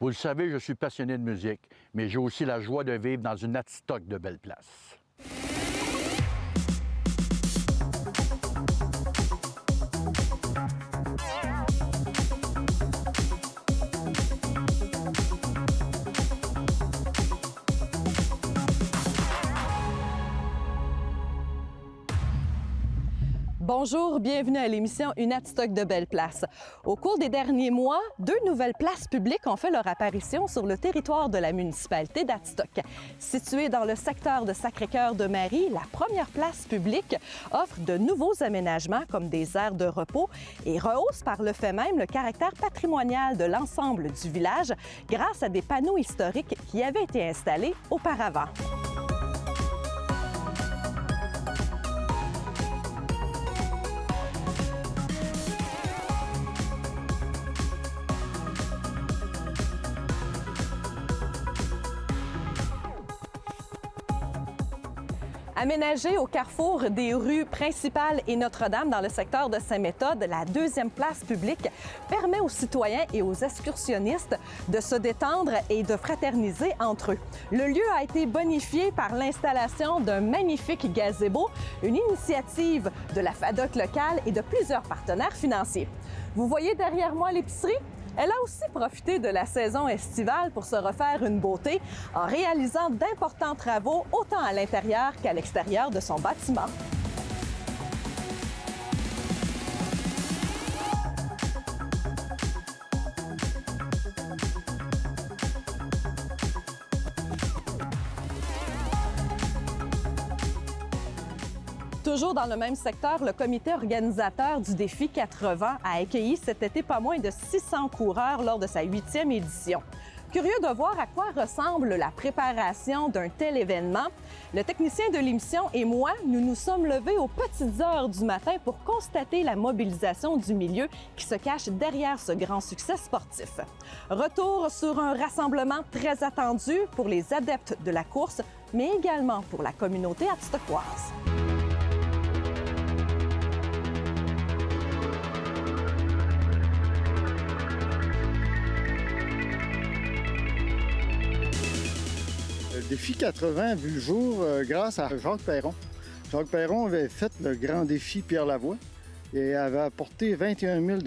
Vous le savez, je suis passionné de musique, mais j'ai aussi la joie de vivre dans une atstock de belles places. Bonjour, bienvenue à l'émission Une Atstock de belles places. Au cours des derniers mois, 2 nouvelles places publiques ont fait leur apparition sur le territoire de la municipalité d'Adstock. Située dans le secteur de Sacré-Cœur-de-Marie, la première place publique offre de nouveaux aménagements comme des aires de repos et rehausse par le fait même le caractère patrimonial de l'ensemble du village grâce à des panneaux historiques qui avaient été installés auparavant. Aménagée au carrefour des rues principales et Notre-Dame dans le secteur de Saint-Méthode, la deuxième place publique permet aux citoyens et aux excursionnistes de se détendre et de fraterniser entre eux. Le lieu a été bonifié par l'installation d'un magnifique gazebo, une initiative de la FADOC locale et de plusieurs partenaires financiers. Vous voyez derrière moi l'épicerie? Elle a aussi profité de la saison estivale pour se refaire une beauté en réalisant d'importants travaux autant à l'intérieur qu'à l'extérieur de son bâtiment. Toujours dans le même secteur, le comité organisateur du Défi 80 a accueilli cet été pas moins de 600 coureurs lors de sa 8e édition. Curieux de voir à quoi ressemble la préparation d'un tel événement, le technicien de l'émission et moi, nous nous sommes levés aux petites heures du matin pour constater la mobilisation du milieu qui se cache derrière ce grand succès sportif. Retour sur un rassemblement très attendu pour les adeptes de la course, mais également pour la communauté adstockoise. Le défi 80 a vu le jour grâce à Jacques Perron. Jacques Perron avait fait le grand défi Pierre Lavoie et avait apporté 21 000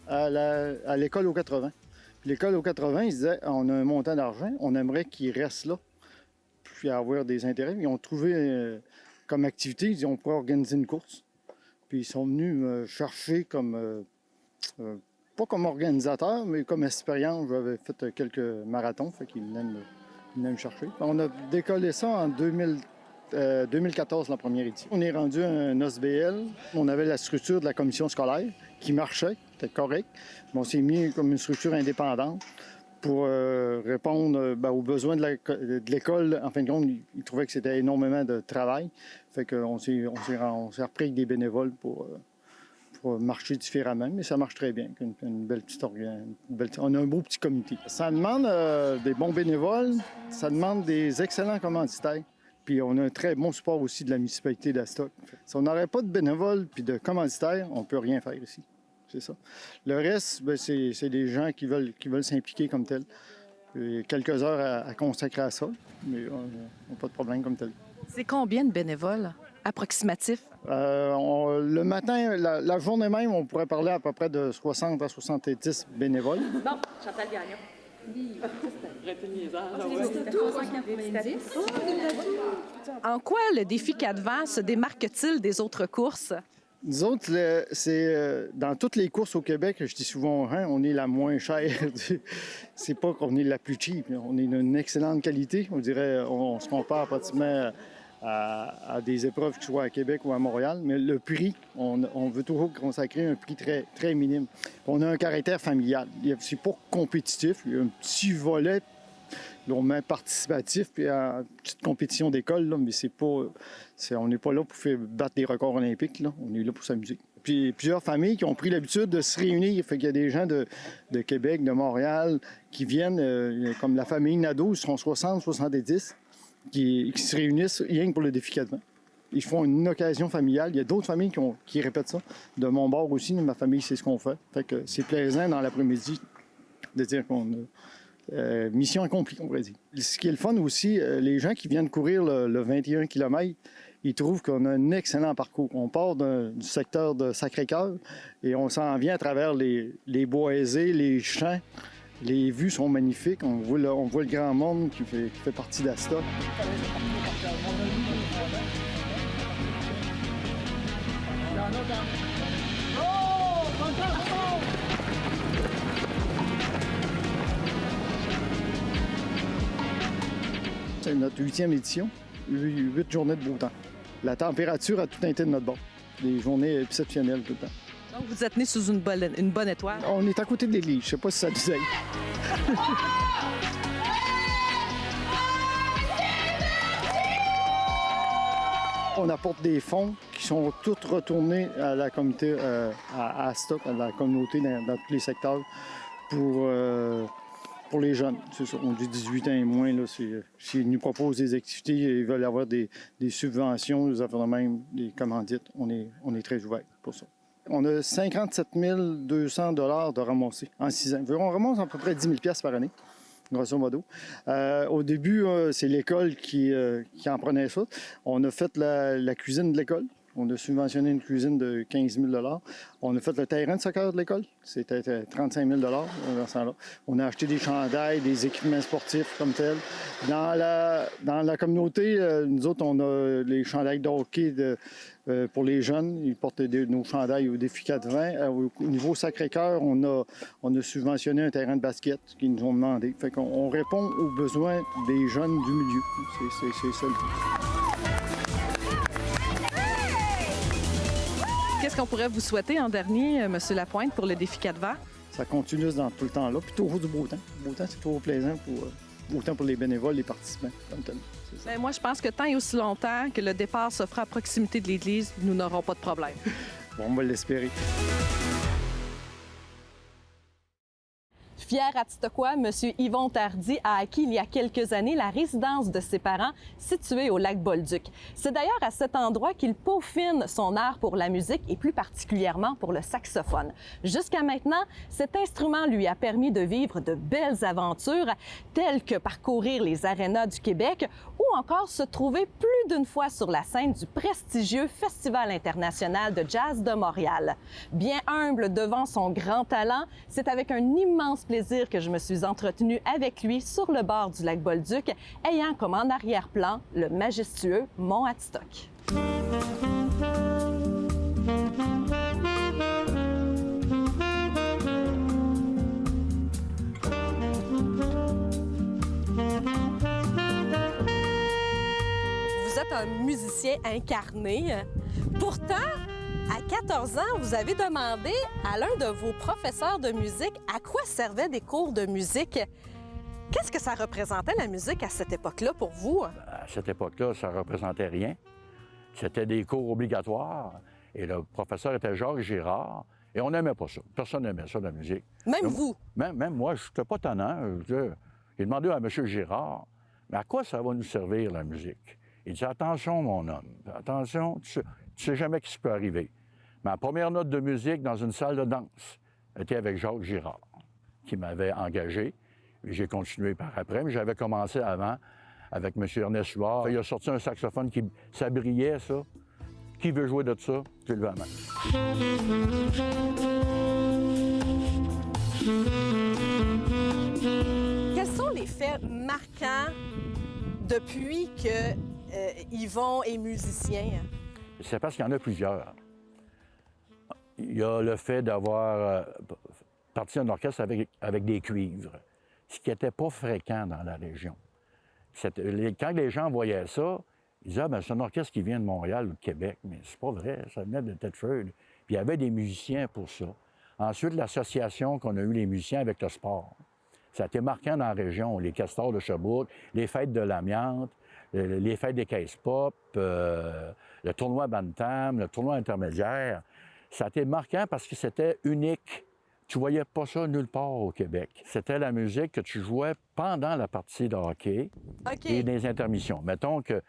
à l'école aux 80. Puis l'école aux 80, ils disaient on a un montant d'argent, on aimerait qu'il reste là, puis avoir des intérêts. Ils ont trouvé comme activité, ils disaient on pourrait organiser une course. Puis ils sont venus me chercher comme, pas comme organisateur, mais comme expérience. J'avais fait quelques marathons, fait qu'ils venaient me chercher. On a décollé ça en 2014, la première édition. On est rendu à un OSBL. On avait la structure de la commission scolaire qui marchait, c'était correct. Mais on s'est mis comme une structure indépendante pour répondre aux besoins de l'école. En fin de compte, ils trouvaient que c'était énormément de travail. Fait qu'on s'est repris avec des bénévoles pour marcher différemment, mais ça marche très bien. Une belle petite on a un beau petit comité. Ça demande des bons bénévoles, ça demande des excellents commanditaires. Puis on a un très bon support aussi de la municipalité d'Adstock. Si on n'aurait pas de bénévoles puis de commanditaires, on ne peut rien faire ici. C'est ça. Le reste, c'est des gens qui veulent s'impliquer comme tel. Il y a quelques heures à consacrer à ça, mais on n'a pas de problème comme tel. C'est combien de bénévoles approximatifs? Le matin, la journée même, on pourrait parler à peu près de 60 à 70 bénévoles. Bon, Chantal Gagnon. En quoi le défi 4 se démarque-t-il des autres courses? Nous autres, c'est dans toutes les courses au Québec, je dis souvent, on est la moins chère. C'est pas qu'on est la plus cheap. On est d'une excellente qualité. On dirait, on se compare pratiquement à des épreuves qui soient à Québec ou à Montréal, mais le prix, on veut toujours consacrer un prix très, très minime. On a un caractère familial. C'est pas compétitif. Il y a un petit volet participatif, puis une petite compétition d'école, mais on n'est pas là pour faire battre des records olympiques. Là. On est là pour s'amuser. Puis plusieurs familles qui ont pris l'habitude de se réunir. Fait qu'il y a des gens de Québec, de Montréal, qui viennent, comme la famille Nadeau, ils seront 60, 70, qui se réunissent rien que pour le défi 4 ans. Ils font une occasion familiale. Il y a d'autres familles qui répètent ça. De mon bord aussi, ma famille, c'est ce qu'on fait. Fait que c'est plaisant dans l'après-midi de dire qu'on a mission accomplie, on pourrait dire. Ce qui est le fun aussi, les gens qui viennent courir le 21 km, ils trouvent qu'on a un excellent parcours. On part du secteur de Sacré-Cœur et on s'en vient à travers les boisés, les champs. Les vues sont magnifiques. On voit le grand monde qui fait partie d'Asta. C'est notre 8e édition, 8 journées de beau temps. La température a tout été de notre bord. Des journées exceptionnelles tout le temps. Donc, vous êtes né sous une bonne étoile. On est à côté de l'église. Je ne sais pas si ça nous aide. On apporte des fonds qui sont tous retournés à la communauté, à Stock, à la communauté dans tous les secteurs pour les jeunes. C'est ça, on dit 18 ans et moins. Là, s'ils nous proposent des activités, ils veulent avoir des subventions, des affaires de même, des commandites, on est très ouvert pour ça. On a 57 200 $ de ramassés en 6 ans. On ramasse à peu près 10 000 $ par année, grosso modo. Au début, c'est l'école qui en prenait ça. On a fait la cuisine de l'école. On a subventionné une cuisine de 15 000 $. On a fait le terrain de soccer de l'école. C'était 35 000 $ dans ce temps-là. On a acheté des chandails, des équipements sportifs comme tels. Dans la communauté, nous autres, on a les chandails de hockey pour les jeunes. Ils portent nos chandails au défi 420. Au niveau Sacré-Cœur, on a subventionné un terrain de basket qu'ils nous ont demandé. Fait qu'on répond aux besoins des jeunes du milieu. C'est ça le but. Qu'est-ce qu'on pourrait vous souhaiter en dernier, M. Lapointe, pour le défi 420? Ça continue dans tout le temps-là, puis toujours du beau temps. Le beau temps, c'est toujours plaisant autant pour les bénévoles, les participants, comme tel. Bien, moi, je pense que tant et aussi longtemps que le départ se fera à proximité de l'Église, nous n'aurons pas de problème. Bon, on va l'espérer. Fier Atitoquois, M. Yvon Tardy a acquis il y a quelques années la résidence de ses parents située au lac Bolduc. C'est d'ailleurs à cet endroit qu'il peaufine son art pour la musique et plus particulièrement pour le saxophone. Jusqu'à maintenant, cet instrument lui a permis de vivre de belles aventures telles que parcourir les arénas du Québec ou encore se trouver plus d'une fois sur la scène du prestigieux Festival international de jazz de Montréal. Bien humble devant son grand talent, c'est avec un immense plaisir que je me suis entretenue avec lui sur le bord du lac Bolduc, ayant comme en arrière-plan le majestueux Mont Atitoque. Vous êtes un musicien incarné. Pourtant, à 14 ans, vous avez demandé à l'un de vos professeurs de musique à quoi servaient des cours de musique. Qu'est-ce que ça représentait, la musique, à cette époque-là, pour vous? À cette époque-là, ça ne représentait rien. C'était des cours obligatoires. Et le professeur était Jacques Girard. Et on n'aimait pas ça. Personne n'aimait ça, la musique. Même vous? Même moi, je n'étais pas tannant. J'ai demandé à M. Girard, mais à quoi ça va nous servir, la musique? Il dit, attention, mon homme, attention, tu sais jamais ce qui peut arriver. Ma première note de musique dans une salle de danse était avec Jacques Girard, qui m'avait engagé. J'ai continué par après, mais j'avais commencé avant avec M. Ernest Huard. Il a sorti un saxophone ça brillait, ça. Qui veut jouer de ça? Tu le veux à la main. Quels sont les faits marquants depuis que Yvon est musicien? C'est parce qu'il y en a plusieurs. Il y a le fait d'avoir parti en orchestre avec des cuivres, ce qui n'était pas fréquent dans la région. Quand les gens voyaient ça, ils disaient, c'est un orchestre qui vient de Montréal ou de Québec, mais c'est pas vrai, ça venait de Thetford. Puis il y avait des musiciens pour ça. Ensuite, l'association qu'on a eue, les musiciens, avec le sport. Ça a été marquant dans la région, les Castors de Sherbrooke, les fêtes de l'amiante, les fêtes des caisses pop, le tournoi Bantam, le tournoi intermédiaire. Ça a été marquant parce que c'était unique. Tu voyais pas ça nulle part au Québec. C'était la musique que tu jouais pendant la partie de hockey et des intermissions. Mettons que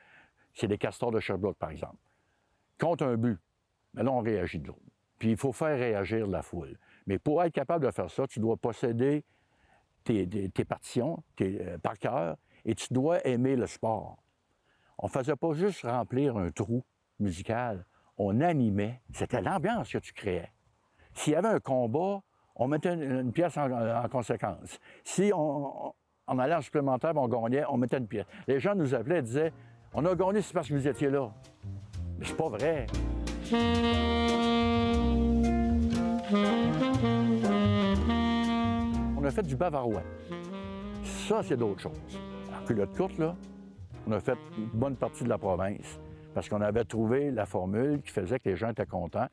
c'est des Castors de Sherbrooke, par exemple. Contre un but, mais là, on réagit de l'autre. Puis il faut faire réagir la foule. Mais pour être capable de faire ça, tu dois posséder tes partitions par cœur et tu dois aimer le sport. On ne faisait pas juste remplir un trou musical, on animait. C'était l'ambiance que tu créais. S'il y avait un combat, on mettait une pièce en conséquence. Si on allait en supplémentaire, on gagnait, on mettait une pièce. Les gens nous appelaient et disaient « On a gagné, c'est parce que vous étiez là. » Mais c'est pas vrai. On a fait du bavarois. Ça, c'est d'autres choses. En culotte courte, là, on a fait une bonne partie de la province parce qu'on avait trouvé la formule qui faisait que les gens étaient contents.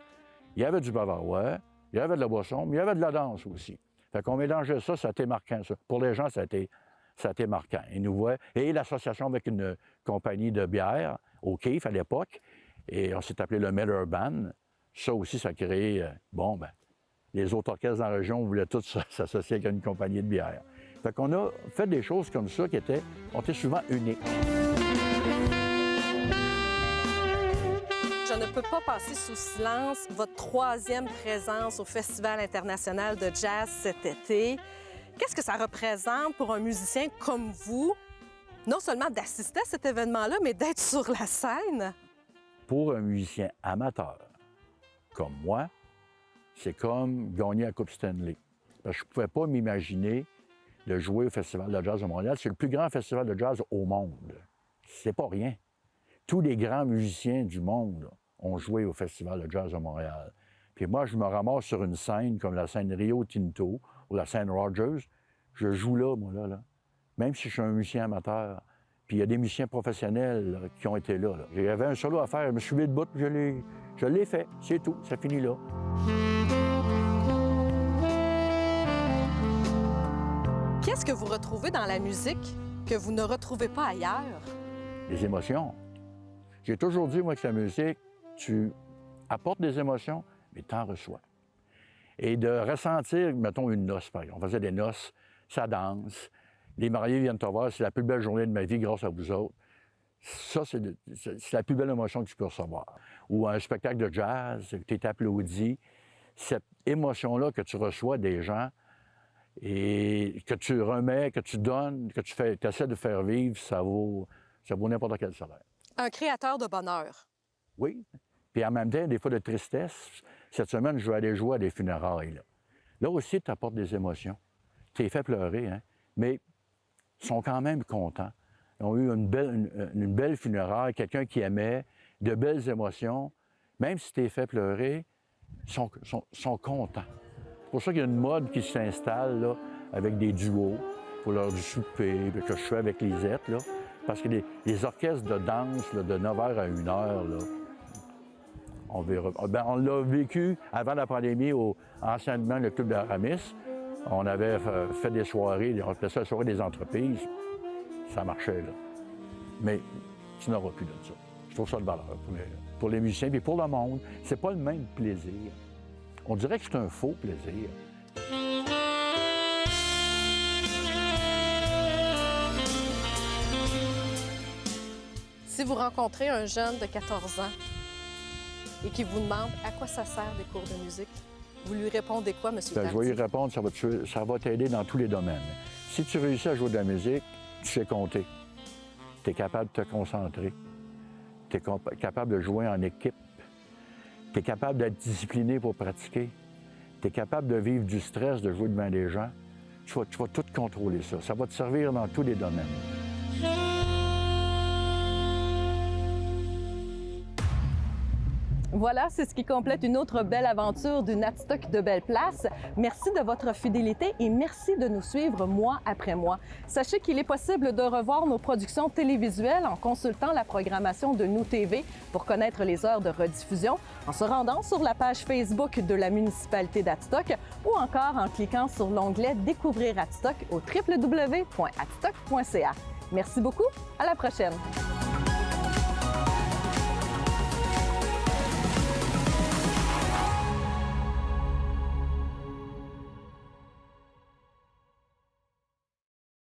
Il y avait du bavarois, il y avait de la boisson, mais il y avait de la danse aussi. Fait qu'on mélangeait ça, ça a été marquant, ça. Pour les gens, ça a été marquant. Ils nous voient. Et l'association avec une compagnie de bière, O'Keeffe, à l'époque, et on s'est appelé le Miller Band. Ça aussi, ça a créé, les autres orchestres dans la région voulaient tous s'associer avec une compagnie de bière. Fait qu'on a fait des choses comme ça qui étaient souvent uniques. Je ne peux pas passer sous silence votre 3e présence au Festival international de jazz cet été. Qu'est-ce que ça représente pour un musicien comme vous, non seulement d'assister à cet événement-là, mais d'être sur la scène? Pour un musicien amateur comme moi, c'est comme gagner la Coupe Stanley. Parce que je ne pouvais pas m'imaginer de jouer au Festival de jazz de Montréal. C'est le plus grand festival de jazz au monde. C'est pas rien. Tous les grands musiciens du monde ont joué au Festival de jazz de Montréal. Puis moi, je me ramasse sur une scène comme la scène Rio Tinto ou la scène Rogers. Je joue là, moi, là. Même si je suis un musicien amateur. Puis il y a des musiciens professionnels là, qui ont été là. J'avais un solo à faire, je me suis levé debout, je l'ai fait. C'est tout, ça finit là. Qu'est-ce que vous retrouvez dans la musique que vous ne retrouvez pas ailleurs? Les émotions. J'ai toujours dit, moi, que la musique, tu apportes des émotions, mais tu en reçois. Et de ressentir, mettons, une noce, par exemple. On faisait des noces, ça danse. Les mariés viennent te voir, c'est la plus belle journée de ma vie grâce à vous autres. Ça, c'est la plus belle émotion que tu peux recevoir. Ou un spectacle de jazz, tu es applaudi. Cette émotion-là que tu reçois des gens et que tu remets, que tu donnes, que tu essaies de faire vivre, ça vaut n'importe quel salaire. Un créateur de bonheur. Oui. Puis en même temps, des fois de tristesse. Cette semaine, je vais aller jouer à des funérailles. Là aussi, tu apportes des émotions. Tu les fais pleurer, hein? Mais ils sont quand même contents. Ils ont eu une belle funéraille, quelqu'un qui aimait, de belles émotions. Même si tu les fais pleurer, ils sont contents. C'est pour ça qu'il y a une mode qui s'installe là, avec des duos pour l'heure du souper, que je fais avec Lisette. Là, parce que les orchestres de danse là, de 9h à 1h, là, on verra. On l'a vécu avant la pandémie anciennement le Club d'Aramis. On avait fait des soirées, on appelait ça la soirée des entreprises. Ça marchait, là. Mais tu n'auras plus de ça. Je trouve ça de valeur pour les musiciens et pour le monde. C'est pas le même plaisir. On dirait que c'est un faux plaisir. Si vous rencontrez un jeune de 14 ans et qui vous demande à quoi ça sert des cours de musique, vous lui répondez quoi, M. Tardy? Je vais lui répondre, ça va t'aider dans tous les domaines. Si tu réussis à jouer de la musique, tu sais compter. Tu es capable de te concentrer. Tu es capable de jouer en équipe. Tu es capable d'être discipliné pour pratiquer. Tu es capable de vivre du stress, de jouer devant des gens. Tu vas tout contrôler ça. Ça va te servir dans tous les domaines. Voilà, c'est ce qui complète une autre belle aventure du Natstock de Belle Place. Merci de votre fidélité et merci de nous suivre mois après mois. Sachez qu'il est possible de revoir nos productions télévisuelles en consultant la programmation de Nous TV pour connaître les heures de rediffusion, en se rendant sur la page Facebook de la municipalité d'Adstock ou encore en cliquant sur l'onglet Découvrir Adstock au www.adstock.ca. Merci beaucoup, à la prochaine!